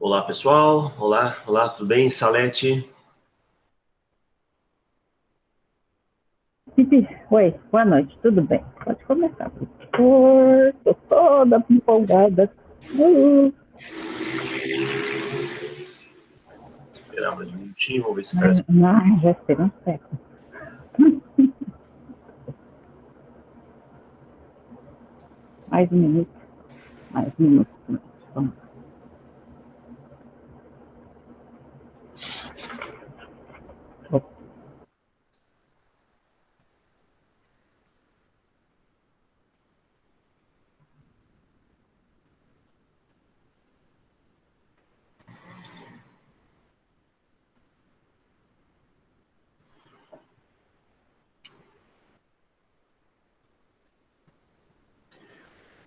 Olá, pessoal. Olá, olá, tudo bem? Salete? Oi, boa noite, tudo bem? Pode começar, professor. Estou toda empolgada. Esperar mais um minutinho, vamos ver se Ai, parece. ai, já esperei um século. Mais um minuto, mais um minuto. Vamos.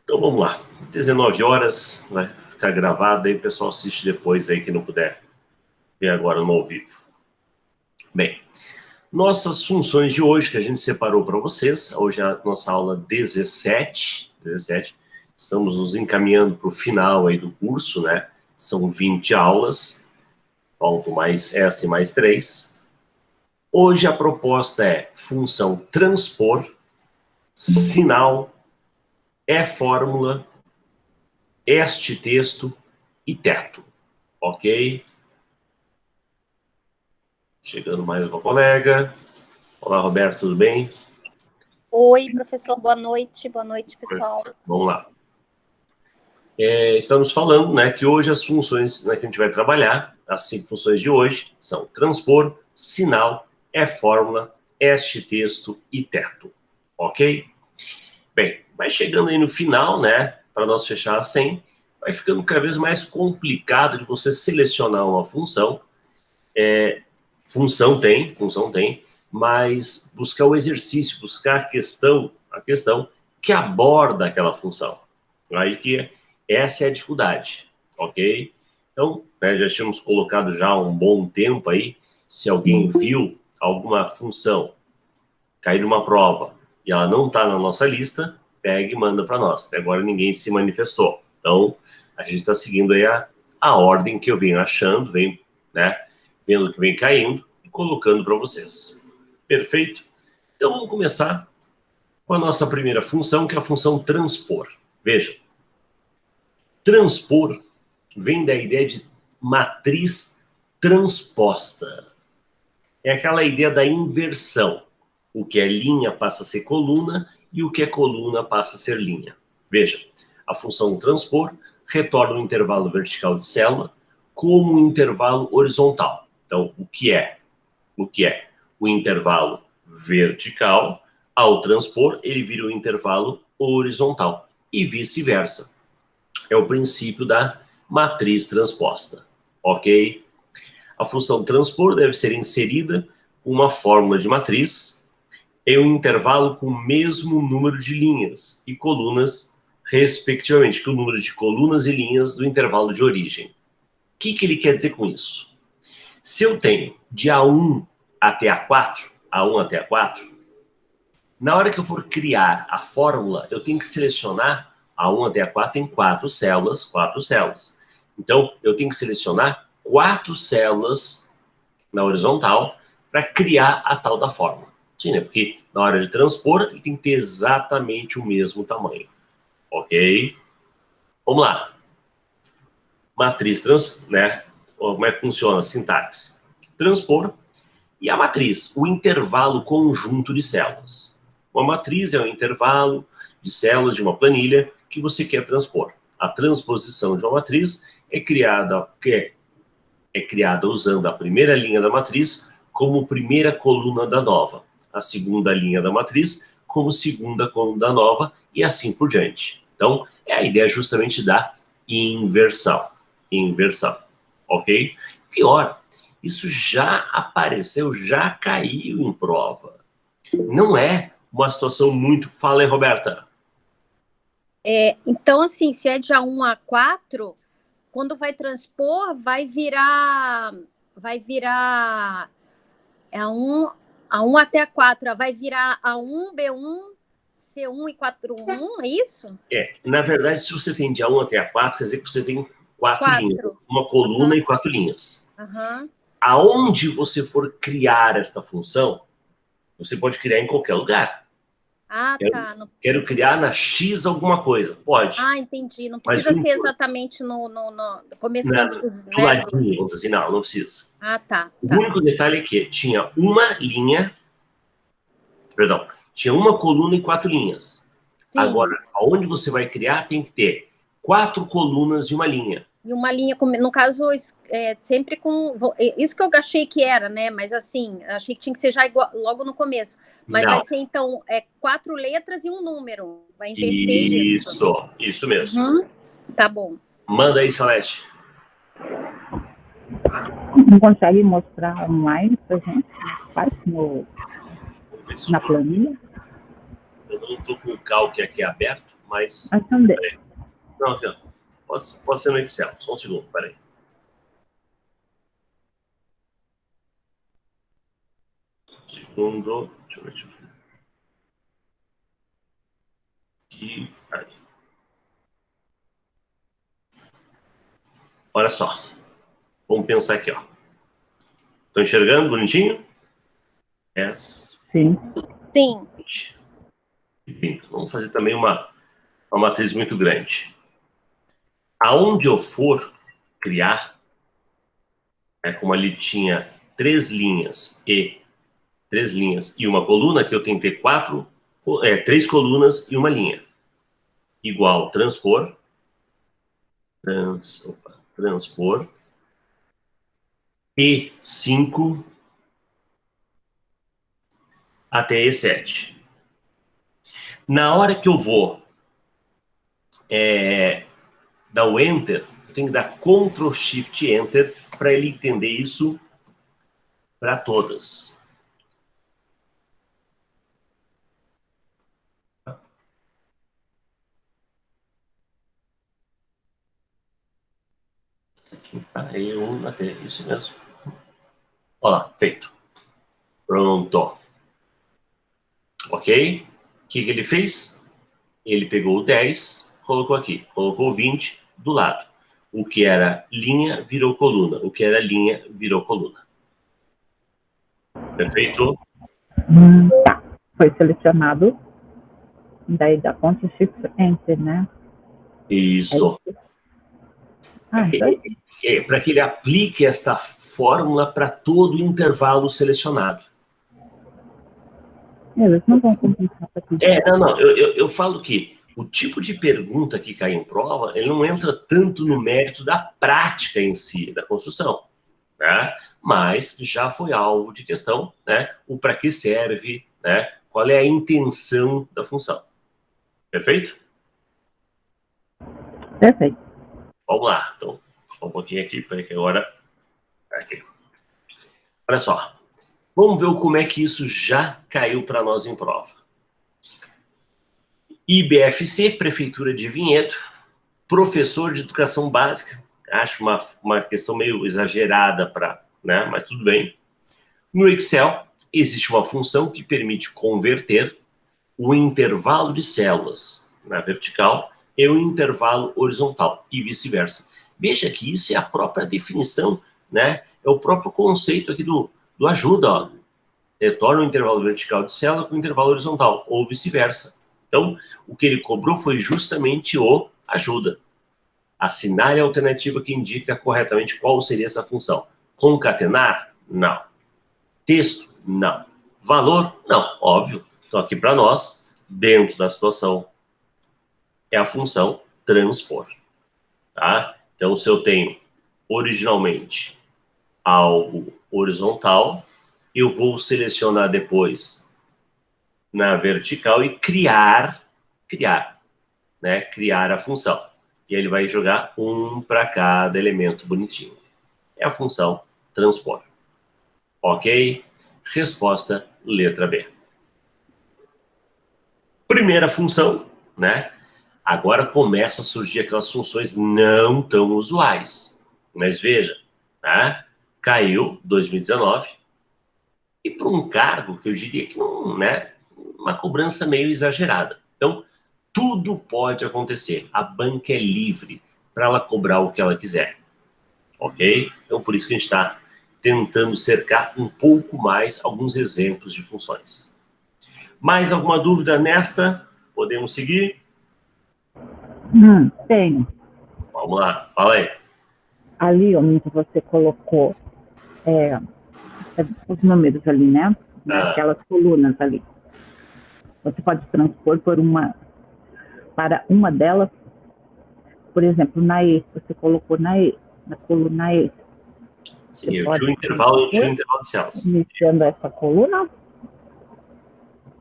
Então vamos lá. 19 horas, vai ficar gravado, aí o pessoal assiste depois aí que não puder ver agora no ao vivo. Bem, nossas funções de hoje que a gente separou para vocês, hoje é a nossa aula 17. Estamos nos encaminhando para o final aí do curso, né? São 20 aulas, faltam mais essa e mais 3. Hoje a proposta é função transpor, sinal, fórmula, este texto e teto, ok? Chegando mais uma colega. Olá, Roberto, tudo bem? Oi, professor, boa noite, pessoal. Vamos lá. Estamos falando, né, que hoje as funções, né, que a gente vai trabalhar, as 5 funções de hoje, são transpor, sinal, fórmula, este texto e teto, ok? Bem, vai chegando aí no final, né, para nós fechar a 100, vai ficando cada vez mais complicado de você selecionar uma função. Função tem, mas buscar o exercício, buscar a questão que aborda aquela função. Aí que essa é a dificuldade, ok? Então, né, já tínhamos colocado já há um bom tempo aí, se alguém viu alguma função cair numa prova e ela não está na nossa lista, pega e manda para nós. Até agora ninguém se manifestou. Então, a gente está seguindo aí a ordem que eu venho achando, né, vendo que vem caindo e colocando para vocês. Perfeito? Então, vamos começar com a nossa primeira função, que é a função transpor. Veja, transpor vem da ideia de matriz transposta. É aquela ideia da inversão. O que é linha passa a ser coluna e o que é coluna passa a ser linha. Veja, a função transpor retorna o intervalo vertical de célula como um intervalo horizontal. Então, o que é? O intervalo vertical, ao transpor, ele vira o intervalo horizontal e vice-versa. É o princípio da matriz transposta, ok? A função transpor deve ser inserida com uma fórmula de matriz em um intervalo com o mesmo número de linhas e colunas, respectivamente, que o número de colunas e linhas do intervalo de origem. O que ele quer dizer com isso? Se eu tenho de A1 até A4, na hora que eu for criar a fórmula, eu tenho que selecionar A1 até A4 tem 4 células. Então, eu tenho que selecionar 4 células na horizontal para criar a tal da fórmula. Sim, né? Porque na hora de transpor, ele tem que ter exatamente o mesmo tamanho. Ok? Vamos lá. Matriz, né? Como é que funciona a sintaxe? Transpor e a matriz, o intervalo conjunto de células. Uma matriz é um intervalo de células de uma planilha que você quer transpor. A transposição de uma matriz é criada usando a primeira linha da matriz como primeira coluna da nova, a segunda linha da matriz como segunda coluna da nova e assim por diante. Então, é a ideia justamente da inversão. Ok? Pior, isso já apareceu, já caiu em prova. Não é uma situação muito... Fala aí, Roberta. Então, assim, se é de A1 a 4, quando vai transpor, vai virar A1 até a 4, vai virar A1, B1, C1 e 4.1, é isso? Na verdade, se você tem de A1 até A4, quer dizer que você tem quatro linhas. Uma coluna e 4 linhas. Uhum. Aonde você for criar esta função, você pode criar em qualquer lugar. Ah, tá. Quero criar na X alguma coisa. Pode. Ah, entendi. Não precisa ser exatamente no comecinho do ladinho, vamos dizer, não precisa. Ah, tá. O único detalhe é que tinha uma linha, perdão, tinha uma coluna e 4 linhas. Sim. Agora, aonde você vai criar, tem que ter 4 colunas e uma linha. E uma linha, no caso, sempre com... Isso que eu achei que era, né? Mas assim, achei que tinha que ser já igual, logo no começo. Mas vai ser, então, 4 letras e um número. Vai inverter isso. Isso mesmo. Uhum. Tá bom. Manda aí, Salete. Não consegue mostrar online pra gente? Faz na planilha? Eu não estou com o calque aqui aberto, mas... também. Não, aqui, ó. Pode ser no Excel. Só um segundo, peraí. Segundo. Deixa eu ver. Aqui. Aí. Olha só. Vamos pensar aqui, ó. Estão enxergando bonitinho? Sim. Sim. Vamos fazer também uma matriz muito grande. Aonde eu for criar, como ali tinha 3 linhas e uma coluna, que eu tenho que ter 3 colunas e uma linha. Igual transpor E5 até E7. Na hora que eu vou dar o Enter, eu tenho que dar Ctrl Shift Enter para ele entender isso para todas. Aí até isso mesmo. Olha lá, feito. Pronto. Ok? O que ele fez? Ele pegou o 10, colocou aqui. Colocou o 20 do lado. O que era linha virou coluna. O que era linha virou coluna. Perfeito? Tá. Foi selecionado. Daí dá Ctrl Shift Enter, né? Isso. Para que ele aplique esta fórmula para todo o intervalo selecionado. Eles não vão complicar para tudo. Não. Eu falo que o tipo de pergunta que cai em prova, ele não entra tanto no mérito da prática em si, da construção, né? Mas já foi alvo de questão, né? O para que serve, né? Qual é a intenção da função. Perfeito? Perfeito. Vamos lá. Então, só um pouquinho aqui, foi aqui agora. Aqui. Olha só. Vamos ver como é que isso já caiu para nós em prova. IBFC, Prefeitura de Vinhedo, professor de educação básica. Acho uma questão meio exagerada né? Mas tudo bem. No Excel, existe uma função que permite converter o intervalo de células na vertical e o intervalo horizontal, e vice-versa. Veja que isso é a própria definição, né? É o próprio conceito aqui do ajuda, ó. Retorna o intervalo vertical de célula com o intervalo horizontal, ou vice-versa. Então, o que ele cobrou foi justamente o ajuda. Assinale a alternativa que indica corretamente qual seria essa função. Concatenar? Não. Texto? Não. Valor? Não. Óbvio. Então, aqui para nós, dentro da situação, é a função transpor. Tá? Então, se eu tenho originalmente algo horizontal, eu vou selecionar depois na vertical e criar a função. E ele vai jogar um para cada elemento bonitinho. É a função transpor. Ok? Resposta, letra B. Primeira função, né? Agora começa a surgir aquelas funções não tão usuais. Mas veja, né? Caiu 2019 e para um cargo que eu diria que não, né? Uma cobrança meio exagerada. Então, tudo pode acontecer. A banca é livre. para ela cobrar o que ela quiser. Ok? Então, por isso que a gente está tentando cercar um pouco mais alguns exemplos de funções. Mais alguma dúvida nesta? Podemos seguir? Tenho. Vamos lá, fala aí. Ali onde você colocou os números ali, né? Aquelas colunas ali. Você pode transpor para uma delas. Por exemplo, na E, você colocou na coluna E. Sim, eu tinha um intervalo de células. Iniciando essa coluna.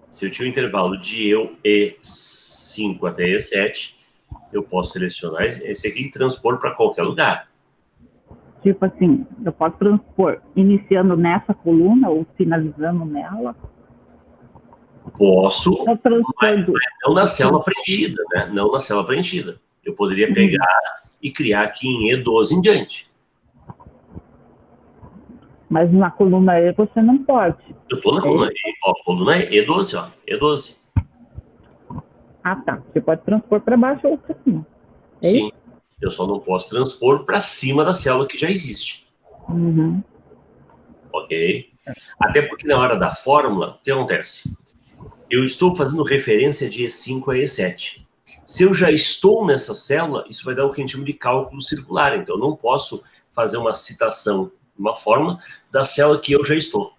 Se eu tinha um intervalo de E5 até E7, eu posso selecionar esse aqui e transpor para qualquer lugar. Tipo assim, eu posso transpor iniciando nessa coluna ou finalizando nela? Posso, mas não na célula preenchida, né? Não na célula preenchida. Eu poderia pegar e criar aqui em E12 em diante. Mas na coluna E você não pode. Eu estou na coluna E, ó, coluna E12, ó, E12. Ah, tá. Você pode transpor para baixo ou para cima. Sim, eu só não posso transpor para cima da célula que já existe. Ok? Até porque na hora da fórmula, o que acontece? Eu estou fazendo referência de E5 a E7. Se eu já estou nessa célula, isso vai dar o que a gente chama de cálculo circular. Então, eu não posso fazer uma citação, uma fórmula, da célula que eu já estou.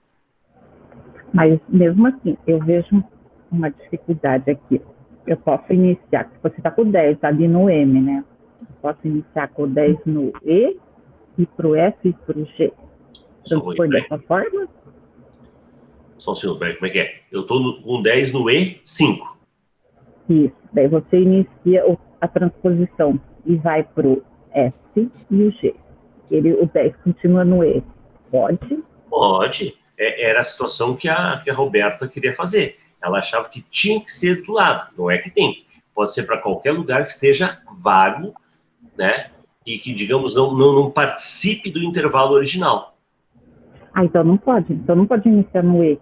Mas, mesmo assim, eu vejo uma dificuldade aqui. Eu posso iniciar, você está com o 10 ali no M, né? Eu posso iniciar com o 10 no E, e para o F e para o G. Transpor dessa forma? Só um segundo, peraí, como é que é? Eu estou com 10 no E5. Isso. Daí você inicia a transposição e vai para o F e o G. O 10 continua no E. Pode? Pode. Era a situação que a Roberta queria fazer. Ela achava que tinha que ser do lado, não é que tem. Pode ser para qualquer lugar que esteja vago, né? E que, digamos, não participe do intervalo original. Ah, então não pode. Então não pode iniciar no E.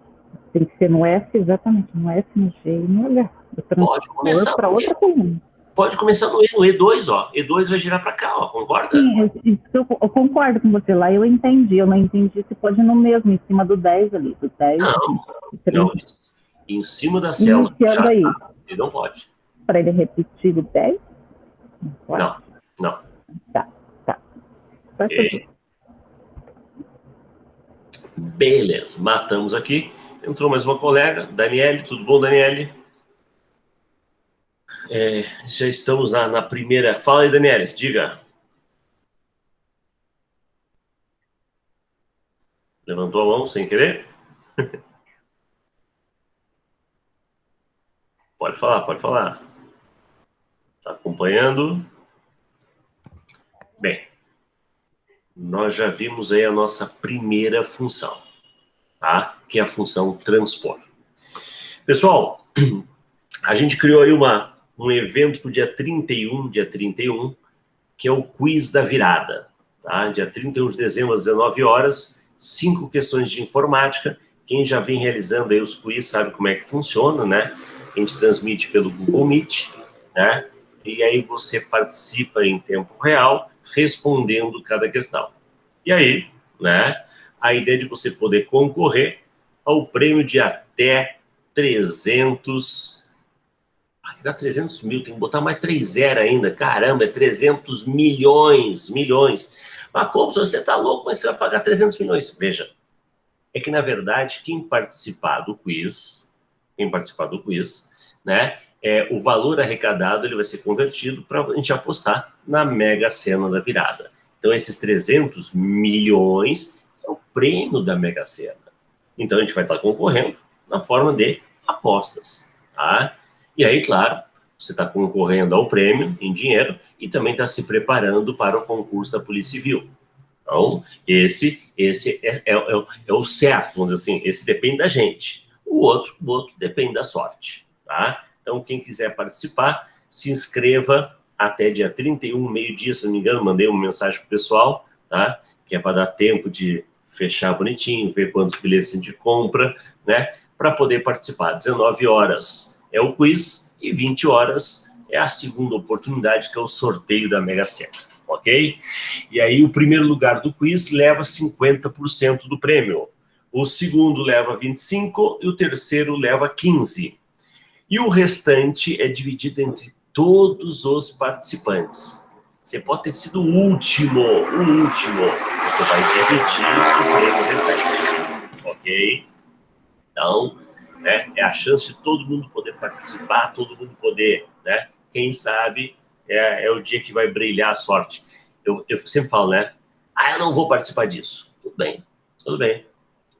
Tem que ser no F, exatamente. No F, no G e no H. Pode começar para outra coluna. Pode começar no E2, ó. E2 vai girar para cá, ó. Concorda? Sim, eu concordo com você. Lá eu entendi. Eu não entendi se pode no mesmo, em cima do 10 ali. Do 10, não. Em cima da célula. Iniciando aí. Ele não pode. Para ele repetir o 10? Não pode? Não. Tá. Beleza, matamos aqui. Entrou mais uma colega, Daniele. Tudo bom, Daniele? Já estamos na primeira... Fala aí, Daniele, diga. Levantou a mão sem querer? Pode falar. Está acompanhando? Bem, nós já vimos aí a nossa primeira função, tá? Que é a função transpor. Pessoal, a gente criou aí um evento para o dia 31, que é o quiz da virada, tá? Dia 31 de dezembro, às 19 horas, 5 questões de informática. Quem já vem realizando aí os quiz sabe como é que funciona, né? A gente transmite pelo Google Meet, né? E aí você participa em tempo real, respondendo cada questão. E aí, né? A ideia de você poder concorrer ao prêmio de até 300... Aqui dá 300 mil, tem que botar mais 3 zero ainda. Caramba, é 300 milhões. Mas como, se você tá louco, como é que você vai pagar 300 milhões? Veja, é que, na verdade, quem participar do quiz, né, o valor arrecadado ele vai ser convertido para a gente apostar na Mega Sena da virada. Então, esses 300 milhões é o prêmio da Mega Sena. Então, a gente vai estar concorrendo na forma de apostas, tá? E aí, claro, você está concorrendo ao prêmio em dinheiro e também está se preparando para o concurso da Polícia Civil. Então, esse é o certo, vamos dizer assim, esse depende da gente. O outro depende da sorte, tá? Então, quem quiser participar, se inscreva até dia 31, meio-dia, se não me engano, mandei uma mensagem pro pessoal, tá? Que é para dar tempo de fechar bonitinho, ver quantos bilhetes a gente compra, né? Para poder participar. 19 horas é o quiz e 20 horas é a segunda oportunidade, que é o sorteio da Mega Sena, ok? E aí o primeiro lugar do quiz leva 50% do prêmio, o segundo leva 25% e o terceiro leva 15%. E o restante é dividido entre todos os participantes. Você pode ter sido o último, você vai dividir o prêmio restante, ok? Então, né, é a chance de todo mundo poder participar, todo mundo poder, né? Quem sabe é o dia que vai brilhar a sorte. Eu sempre falo, né? Eu não vou participar disso. Tudo bem, tudo bem.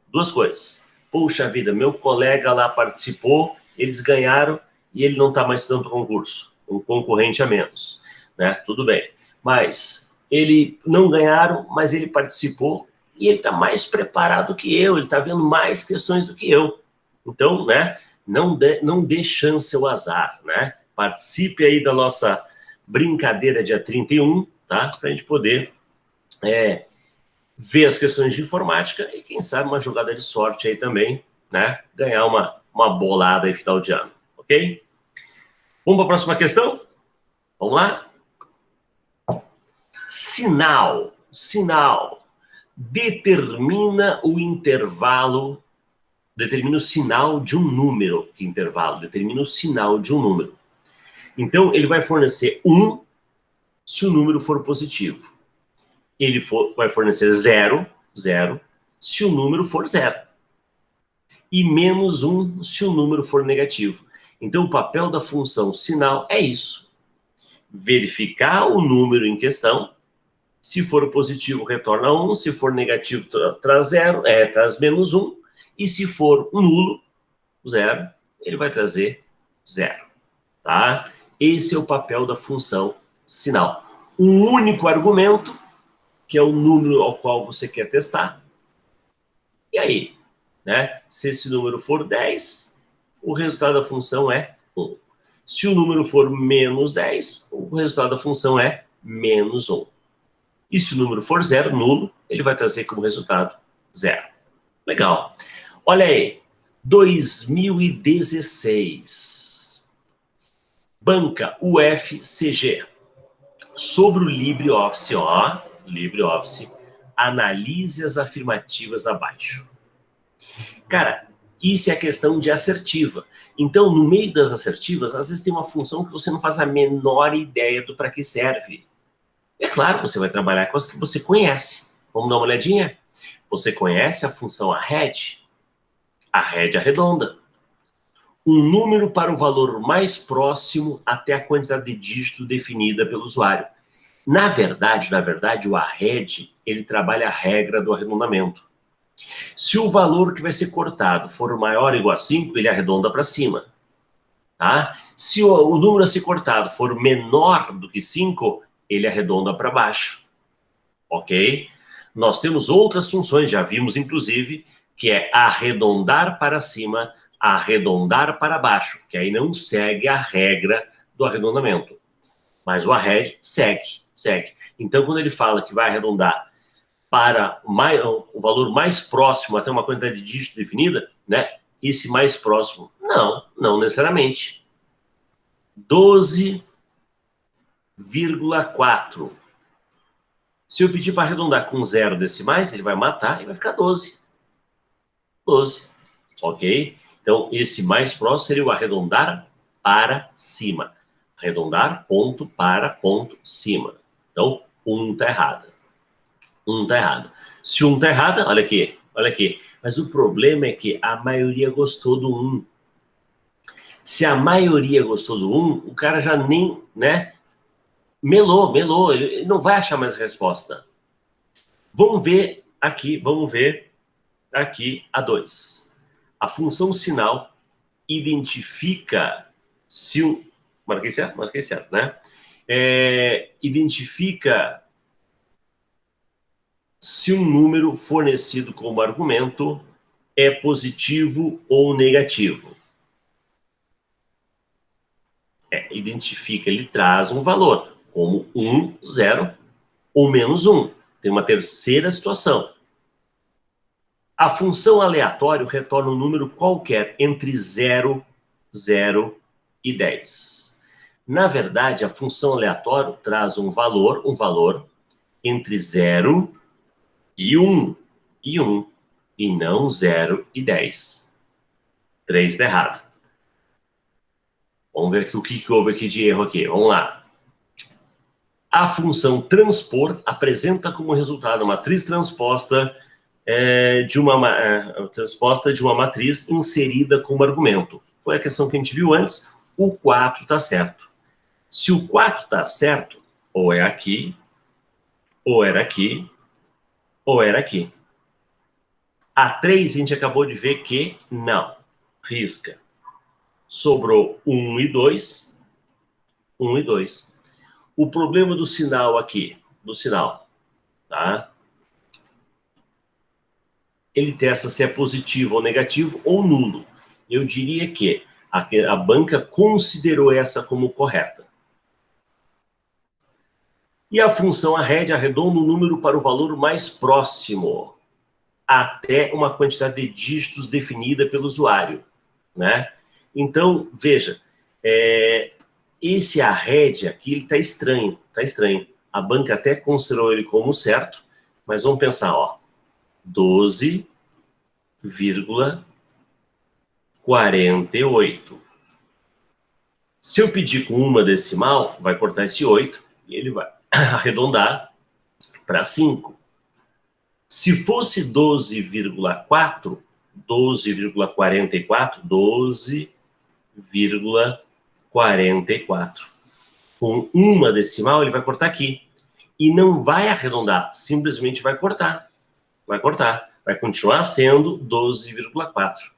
Duas coisas. Puxa vida, meu colega lá participou, eles ganharam e ele não está mais estudando para o concurso. Um concorrente a menos, né? Tudo bem. Mas ele não ganharam, mas ele participou e ele está mais preparado que eu, ele está vendo mais questões do que eu. Então, né, não dê chance ao azar, né? Participe aí da nossa brincadeira dia 31, tá? Para a gente poder ver as questões de informática e, quem sabe, uma jogada de sorte aí também, né? Ganhar uma bolada aí final de ano, ok? Vamos para a próxima questão? Vamos lá? Sinal. Determina o intervalo, determina o sinal de um número. Que intervalo? Determina o sinal de um número. Então, ele vai fornecer 1 se o número for positivo. Ele vai fornecer 0 se o número for 0. E menos 1 se o número for negativo. Então, o papel da função sinal é isso. Verificar o número em questão. Se for positivo, retorna 1. Se for negativo, traz 0, traz menos 1. E se for nulo, 0, ele vai trazer 0. Tá? Esse é o papel da função sinal. Um único argumento, que é o número ao qual você quer testar. E aí, né? Se esse número for 10, o resultado da função é 1. Se o número for menos 10, o resultado da função é menos 1. E se o número for 0, nulo, ele vai trazer como resultado 0. Legal. Olha aí, 2016. Banca UFCG. Sobre o LibreOffice, LibreOffice, analise as afirmativas abaixo. Cara, isso é a questão de assertiva. Então, no meio das assertivas, às vezes tem uma função que você não faz a menor ideia do para que serve. É claro, você vai trabalhar com as que você conhece. Vamos dar uma olhadinha? Você conhece a função arred? Arred arredonda. Um número para o valor mais próximo até a quantidade de dígito definida pelo usuário. Na verdade, o arred, ele trabalha a regra do arredondamento. Se o valor que vai ser cortado for maior ou igual a 5, ele arredonda para cima. Tá? Se o número a ser cortado for menor do que 5, ele arredonda para baixo. Ok? Nós temos outras funções, já vimos inclusive, que é arredondar para cima, arredondar para baixo, que aí não segue a regra do arredondamento. Mas o arred segue. Então, quando ele fala que vai arredondar para o valor mais próximo até uma quantidade de dígito definida, né? Esse mais próximo, não necessariamente. 12,4. Se eu pedir para arredondar com 0 decimais, ele vai matar e vai ficar 12. 12, ok? Então, esse mais próximo seria o arredondar para cima. Arredondar ponto para ponto cima. Então, 1 está errado. 1 está errado. Se 1 está errado, olha aqui. Mas o problema é que a maioria gostou do 1. Se a maioria gostou do 1, o cara já nem, né? Melou. Ele não vai achar mais a resposta. Vamos ver aqui a 2. A função sinal identifica se o... Marquei certo, né? Identifica se um número fornecido como argumento é positivo ou negativo. Identifica, ele traz um valor, como 1, 0 ou menos 1. Tem uma terceira situação. A função aleatório retorna um número qualquer entre 0, 0 e 10. Na verdade, a função aleatória traz um valor entre 0 e 1, e não 0 e 10. 3 está errado. Vamos ver aqui o que houve aqui de erro aqui. Vamos lá. A função transpor apresenta como resultado uma matriz transposta de uma matriz inserida como argumento. Foi a questão que a gente viu antes. O 4 está certo. Se o 4 está certo, ou é aqui, ou era aqui, ou era aqui. A 3 a gente acabou de ver que não. Risca. Sobrou 1 e 2. 1 e 2. O problema do sinal aqui, tá? Ele testa se é positivo ou negativo ou nulo. Eu diria que a banca considerou essa como correta. E a função arred arredonda o número para o valor mais próximo, até uma quantidade de dígitos definida pelo usuário, né? Então, veja, esse arred aqui, ele está estranho, A banca até considerou ele como certo, mas vamos pensar, ó, 12,48. Se eu pedir com uma decimal, vai cortar esse 8 e ele vai arredondar para 5. Se fosse 12,4, 12,44, com uma decimal, ele vai cortar aqui. E não vai arredondar, simplesmente vai cortar. Vai continuar sendo 12,4.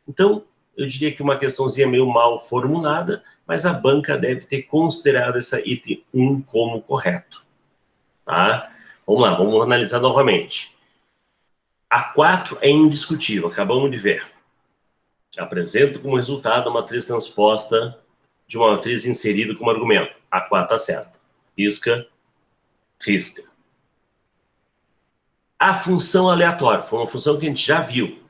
Então, eu diria que uma questãozinha meio mal formulada, mas a banca deve ter considerado essa item 1 como correto. Tá? Vamos lá, vamos analisar novamente. A 4 é indiscutível, acabamos de ver. Apresenta como resultado uma matriz transposta de uma matriz inserida como argumento. A 4 está certa. Risca. A função aleatória foi uma função que a gente já viu.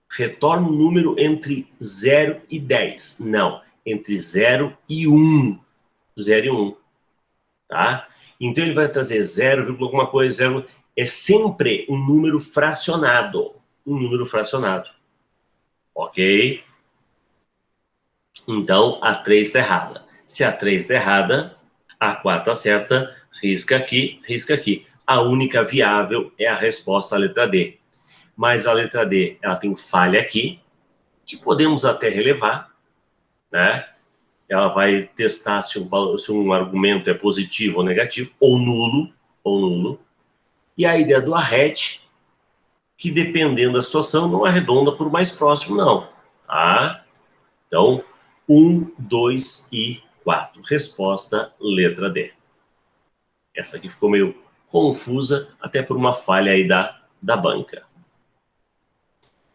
Retorna um número entre 0 e 10. Não, entre 0 e 1. 0 e 1. Tá? Então ele vai trazer 0, alguma coisa, 0. É sempre um número fracionado. Ok? Então, a 3 está errada. Se a 3 está errada, a 4 está certa, risca aqui. A única viável é a resposta à letra D. Mas a letra D, ela tem falha aqui, que podemos até relevar, né? Ela vai testar se um argumento é positivo ou negativo, ou nulo. E a ideia do arred, que dependendo da situação, não arredonda por mais próximo, não. Tá? Então, 1, 2 e 4. Resposta, letra D. Essa aqui ficou meio confusa, até por uma falha aí da banca.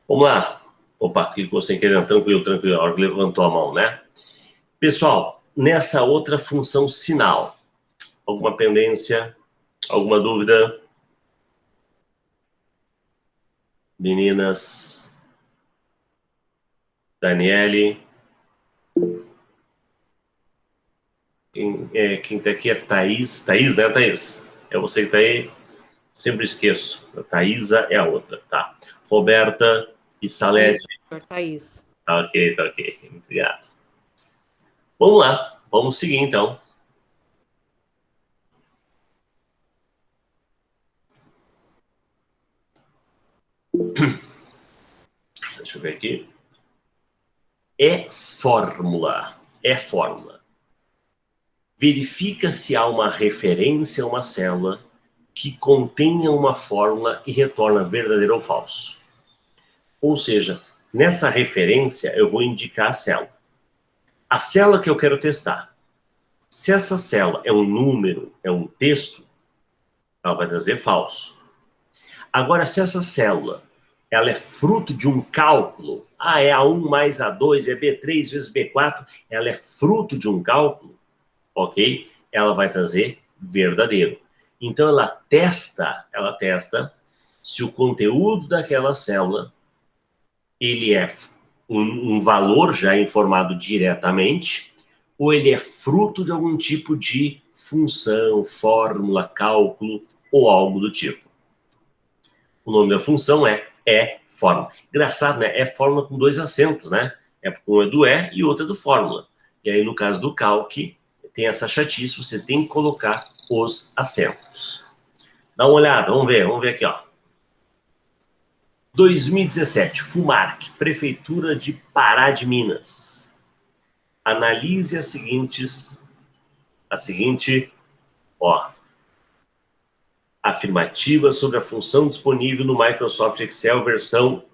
Vamos lá. Opa, clicou sem querer, tranquilo. A hora que levantou a mão, né? Pessoal, nessa outra função sinal, alguma pendência? Alguma dúvida? Meninas? Daniele? Quem tá aqui é Thaís. Thaís, né, Thaís? É você que tá aí? Sempre esqueço. A Thaísa é a outra, tá? Roberta e Salete. Thaís. Tá ok. Obrigado. Vamos lá. Vamos seguir, então. Deixa eu ver aqui. É fórmula. Verifica se há uma referência a uma célula que contenha uma fórmula e retorna verdadeiro ou falso. Ou seja, nessa referência eu vou indicar a célula. A célula que eu quero testar. Se essa célula é um número, é um texto, ela vai trazer falso. Agora, se essa célula ela é fruto de um cálculo, é A1 mais A2, é B3 vezes B4, ela é fruto de um cálculo, ok? Ela vai trazer verdadeiro. Então, ela testa se o conteúdo daquela célula, ele é um valor já informado diretamente, ou ele é fruto de algum tipo de função, fórmula, cálculo ou algo do tipo. O nome da função é fórmula. Engraçado, né? É fórmula com 2 acentos, né? Um é do e outro é do fórmula. E aí, no caso do calc, tem essa chatice, você tem que colocar os acentos. Dá uma olhada, vamos ver aqui, ó. 2017, FUMARC, Prefeitura de Pará de Minas. Analise a seguinte, ó, afirmativa sobre a função disponível no Microsoft Excel versão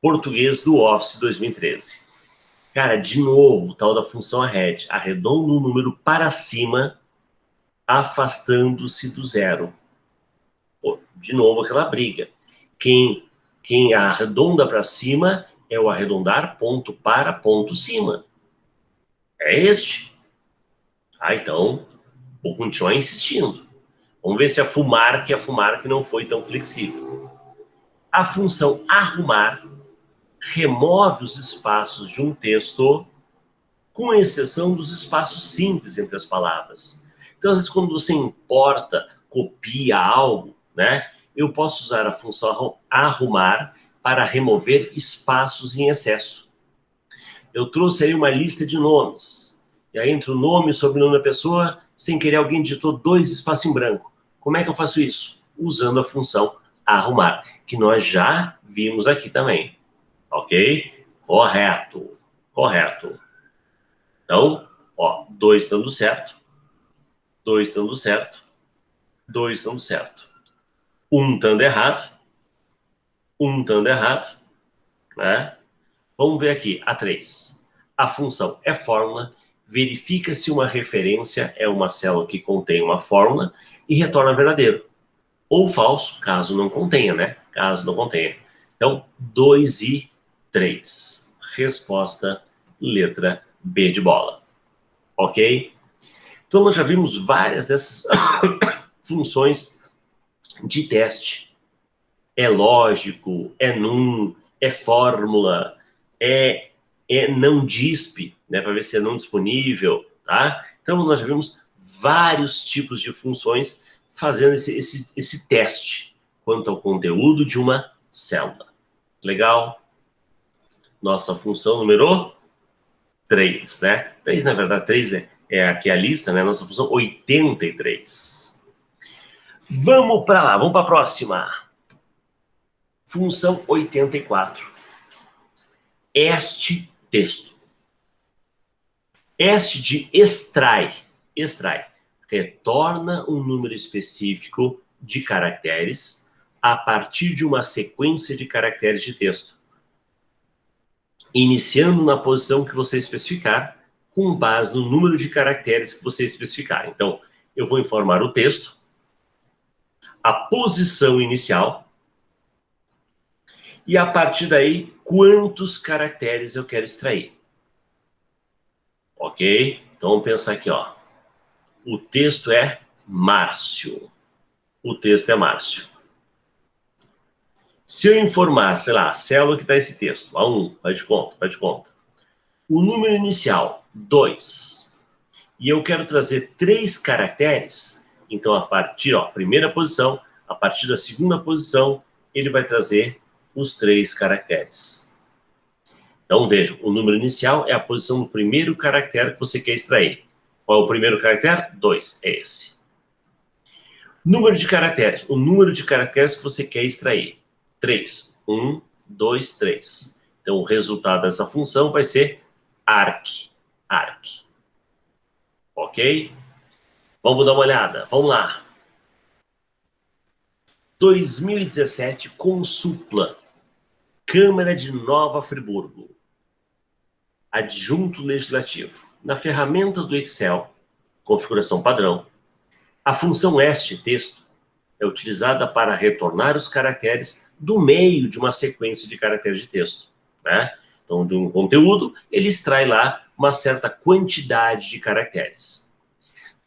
português do Office 2013. Cara, de novo, tal da função arred, arredonda o número para cima, afastando-se do zero. Pô, de novo aquela briga. Quem arredonda para cima é o arredondar ponto para ponto cima. É este. Então, vou continuar insistindo. Vamos ver se a FUMARC não foi tão flexível. A função arrumar remove os espaços de um texto, com exceção dos espaços simples entre as palavras. Então, às vezes, quando você importa, copia algo, né? Eu posso usar a função arrumar para remover espaços em excesso. Eu trouxe aí uma lista de nomes. E aí, entre o nome e o sobrenome da pessoa, sem querer, alguém digitou 2 espaços em branco. Como é que eu faço isso? Usando a função arrumar, que nós já vimos aqui também. Ok? Correto. Então, ó, 2 dando certo, 2 dando certo, 2 dando certo. 1 dando errado, 1 dando errado, né? Vamos ver aqui, a 3. A função é fórmula, verifica se uma referência é uma célula que contém uma fórmula e retorna verdadeiro. Ou falso, caso não contenha, né? Caso não contenha. Então, 2 e 3. Resposta, letra B de bola. Ok? Então, nós já vimos várias dessas funções de teste. É lógico, é num, é fórmula, é não disp, né? Para ver se é não disponível, tá? Então, nós já vimos vários tipos de funções fazendo esse teste quanto ao conteúdo de uma célula. Legal? Nossa função número 3, né? 3, na verdade, 3 é aqui a lista, né? Nossa função 83. Vamos para lá, vamos para a próxima. Função 84. Este texto. Este de extrai. Retorna um número específico de caracteres a partir de uma sequência de caracteres de texto, iniciando na posição que você especificar, com base no número de caracteres que você especificar. Então, eu vou informar o texto, a posição inicial, e a partir daí, quantos caracteres eu quero extrair. Ok? Então, vamos pensar aqui, ó. O texto é Márcio. Se eu informar, sei lá, a célula que está esse texto, A1, faz de conta. O número inicial, 2. E eu quero trazer 3 caracteres, então a partir, ó, primeira posição, a partir da segunda posição, ele vai trazer os 3 caracteres. Então, vejam, o número inicial é a posição do primeiro caractere que você quer extrair. Qual é o primeiro caractere? 2, é esse. Número de caracteres, o número de caracteres que você quer extrair. 3. 1, 2, 3. Então, o resultado dessa função vai ser arc. Ok? Vamos dar uma olhada, vamos lá. 2017, Consupla, Câmara de Nova Friburgo. Adjunto legislativo. Na ferramenta do Excel, configuração padrão, a função este texto é utilizada para retornar os caracteres do meio de uma sequência de caracteres de texto, né? Então, de um conteúdo, ele extrai lá uma certa quantidade de caracteres,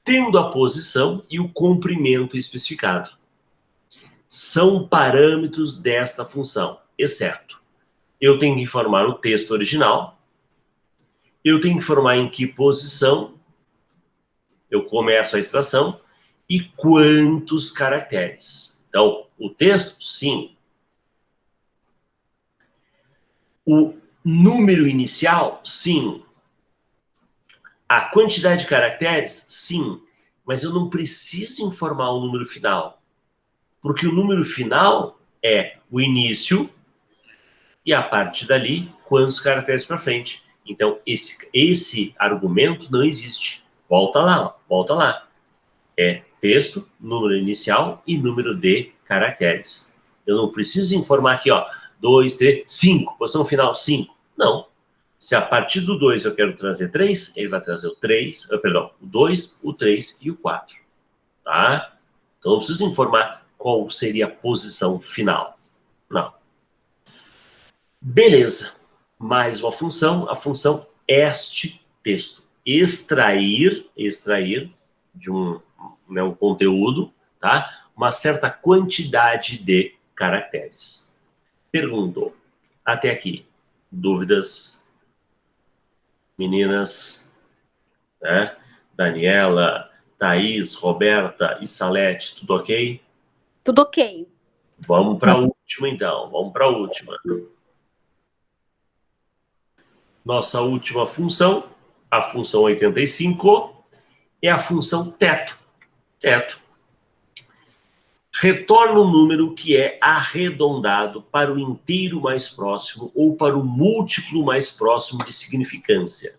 tendo a posição e o comprimento especificado. São parâmetros desta função, exceto eu tenho que informar o texto original Eu tenho que informar em que posição eu começo a extração e quantos caracteres. Então, o texto, sim. O número inicial, sim. A quantidade de caracteres, sim. Mas eu não preciso informar o número final. Porque o número final é o início e a partir dali, quantos caracteres para frente. Então, esse argumento não existe. Volta lá, ó, volta lá. É texto, número inicial e número de caracteres. Eu não preciso informar aqui, ó, 2, 3, 5, posição final 5. Não. Se a partir do 2 eu quero trazer 3, ele vai trazer o 3, perdão, o 2, o 3 e o 4. Tá? Então, eu não preciso informar qual seria a posição final. Não. Beleza. Mais uma função, a função este texto. Extrair de um conteúdo, tá? Uma certa quantidade de caracteres. Perguntou. Até aqui. Dúvidas? Meninas? Né? Daniela, Thaís, Roberta e Salete, tudo ok? Tudo ok. Vamos para a última, então. Vamos para a última. Nossa última função, a função 85, é a função teto. Teto. Retorna um número que é arredondado para o inteiro mais próximo ou para o múltiplo mais próximo de significância.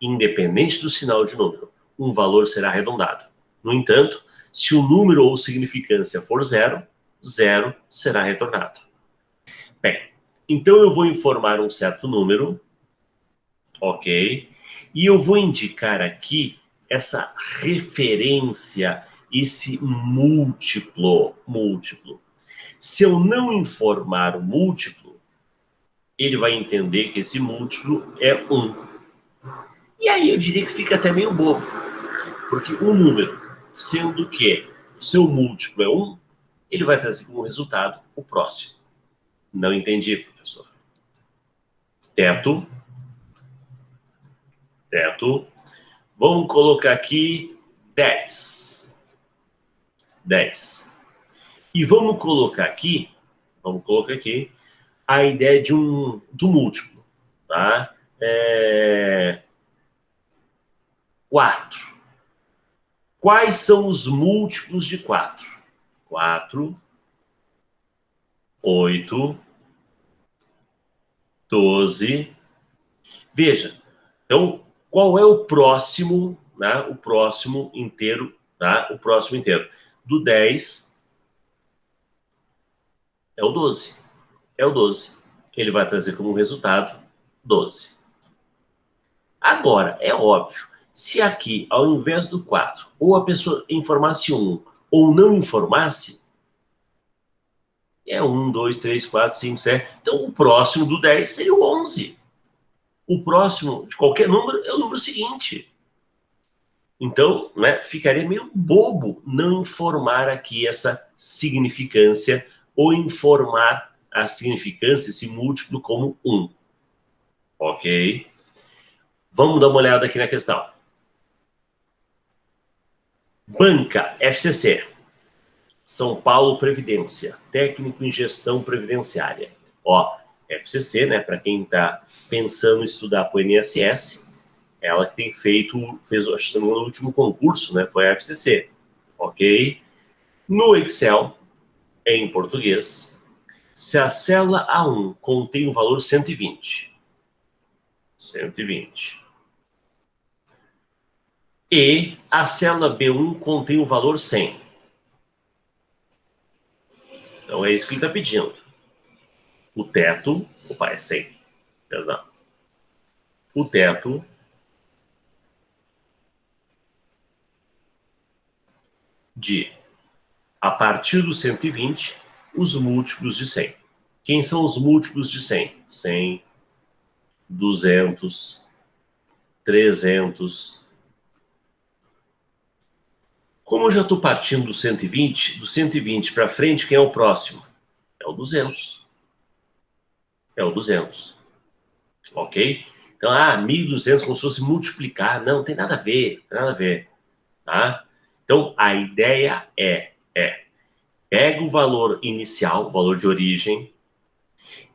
Independente do sinal de número, um valor será arredondado. No entanto, se o número ou significância for zero, zero será retornado. Bem, então eu vou informar um certo número, ok? E eu vou indicar aqui essa referência, esse múltiplo. Se eu não informar o múltiplo, ele vai entender que esse múltiplo é 1. E aí eu diria que fica até meio bobo. Porque um número, sendo que o seu múltiplo é 1, ele vai trazer como resultado o próximo. Não entendi, professor. Teto. Vamos colocar aqui 10. 10. E vamos colocar aqui a ideia do múltiplo, tá? 4. Quais são os múltiplos de 4? 4, 8, 12. Veja, então, qual é o próximo, né? O próximo inteiro, tá? O próximo inteiro. Do 10 é o 12. É o 12. Ele vai trazer como resultado 12. Agora, é óbvio, se aqui, ao invés do 4, ou a pessoa informasse 1, ou não informasse, é 1, 2, 3, 4, 5, 7. Então, o próximo do 10 seria o 11. O próximo de qualquer número é o número seguinte. Então, né, ficaria meio bobo não informar aqui essa significância ou informar a significância, esse múltiplo, como 1. Ok? Vamos dar uma olhada aqui na questão. Banca, FCC. São Paulo Previdência. Técnico em Gestão Previdenciária. Ó, FCC, né, para quem está pensando em estudar para o INSS, ela que fez, acho que no último concurso, né, foi a FCC. Ok? No Excel, em português, se a célula A1 contém o valor 120, e a célula B1 contém o valor 100. Então é isso que ele está pedindo. O teto, é 100, perdão. O teto de, a partir do 120, os múltiplos de 100. Quem são os múltiplos de 100? 100, 200, 300. Como eu já estou partindo do 120 para frente, quem é o próximo? É o 200. É o 200. Ok? Então, Então, 1.200 como se fosse multiplicar. Não, tem nada a ver, tem nada a ver. Tá? Então, a ideia é pega o valor inicial, o valor de origem,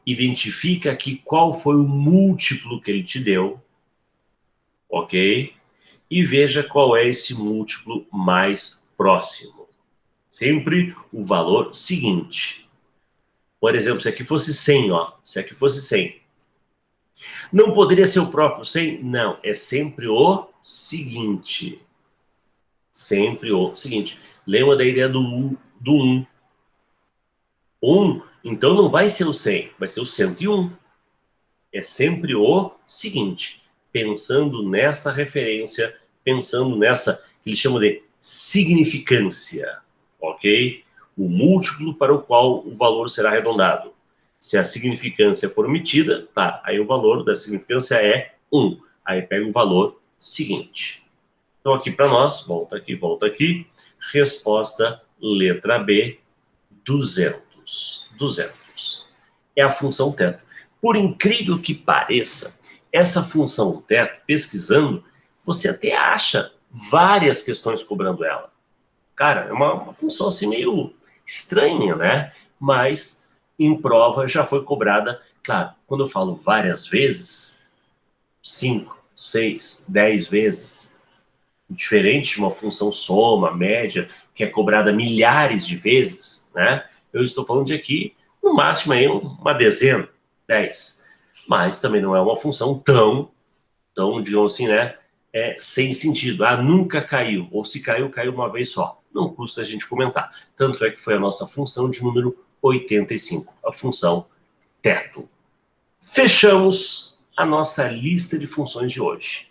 identifica aqui qual foi o múltiplo que ele te deu, ok? E veja qual é esse múltiplo mais próximo. Sempre o valor seguinte. Por exemplo, se aqui fosse 100, ó. Se aqui fosse 100. Não poderia ser o próprio 100? Não, é sempre o seguinte. Sempre o seguinte. Lembra da ideia do 1. 1, então não vai ser o 100, vai ser o 101. É sempre o seguinte. Pensando nesta referência, pensando nessa que eles chamam de significância, ok? O múltiplo para o qual o valor será arredondado. Se a significância for omitida, tá, aí o valor da significância é 1. Aí pega o valor seguinte. Então aqui para nós, volta aqui. Resposta letra B, 200. 200. É a função teto. Por incrível que pareça, essa função teto, pesquisando, você até acha várias questões cobrando ela. Cara, é uma função assim meio estranha, né? Mas em prova já foi cobrada. Claro, quando eu falo várias vezes, 5, 6, 10 vezes, diferente de uma função soma, média, que é cobrada milhares de vezes, né? Eu estou falando de aqui, no máximo aí uma dezena, 10. Mas também não é uma função tão, digamos assim, né? Sem sentido. Nunca caiu. Ou se caiu, caiu uma vez só. Não custa a gente comentar. Tanto é que foi a nossa função de número 85, a função teto. Fechamos a nossa lista de funções de hoje.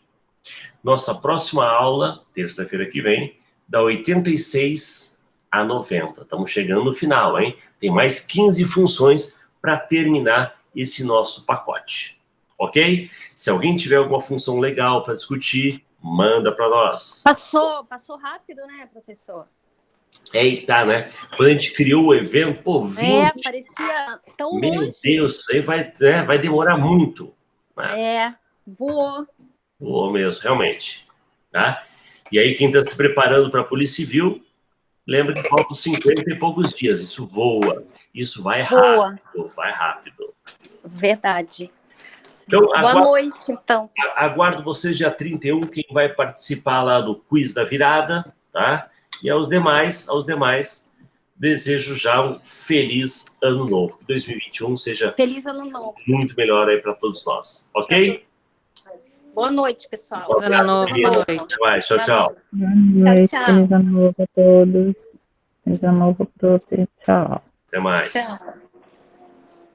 Nossa próxima aula, terça-feira que vem, da 86 a 90. Estamos chegando no final, hein? Tem mais 15 funções para terminar esse nosso pacote. Ok? Se alguém tiver alguma função legal para discutir, manda para nós. Passou rápido, né, professor? Eita, né? Quando a gente criou o evento, pô, 20. Parecia tão longe. Meu Deus, isso aí vai demorar muito. Né? Voou. Voou mesmo, realmente. Tá? E aí, quem está se preparando para a Polícia Civil, lembra que faltam 50 e poucos dias. Isso voa. Isso vai rápido. Vai rápido. Verdade. Então, Boa noite, então. Aguardo vocês dia 31, quem vai participar lá do quiz da virada, tá? E aos demais, desejo já um feliz ano novo. Que 2021 seja feliz ano novo. Muito melhor aí para todos nós, ok? Boa noite, pessoal. Ano novo, boa noite. Até mais. Tchau, tchau. Boa noite, tchau. Feliz ano novo a todos. Feliz ano novo para você. Tchau. Até mais. Tchau.